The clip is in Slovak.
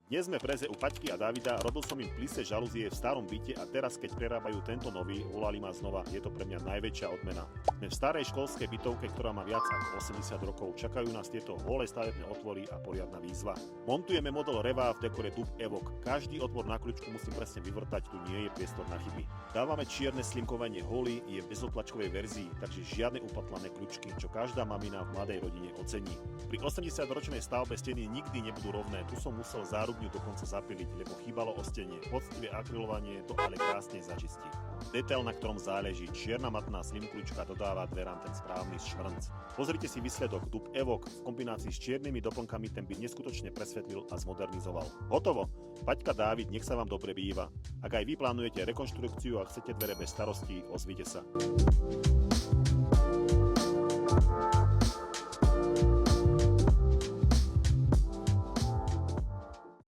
Dnes sme v Breze u Paťky a Davida, robil som im plise žalúzie v starom byte a teraz, keď prerábajú tento nový, volali ma znova, je to pre mňa najväčšia odmena. Sme v starej školskej bytovke, ktorá má viac ako 80 rokov, čakajú nás tieto holé stavebné otvory a poriadna výzva. Montujeme model Reva v dekore Dub Evok. Každý otvor na kľúčku musím presne vyvrtať, tu nie je priestor na chyby. Dávame čierne slimkovanie holy, je v bezotlačkovej verzii, takže žiadne upatlané kľúčky, čo každá mamina v mladej rodine ocení. Pri 80-ročnej stavbe steny nikdy nebudú rovné, tu som musel zárubňu dokonca zapiliť, lebo chýbalo ostenie. Poctivé akrylovanie to ale krásne začistí. Detail, na ktorom záleží, čierna matná slim kľúčka dodáva dverám ten správny švrnc. Pozrite si výsledok, Dub Evok v kombinácii s čiernymi doplnkami ten byt neskutočne presvetlil a zmodernizoval. Hotovo! Paťka, Dávid, nech sa vám dobre býva. Ak aj vy plánujete rekonštrukciu a chcete dvere bez starostí, ozvite sa.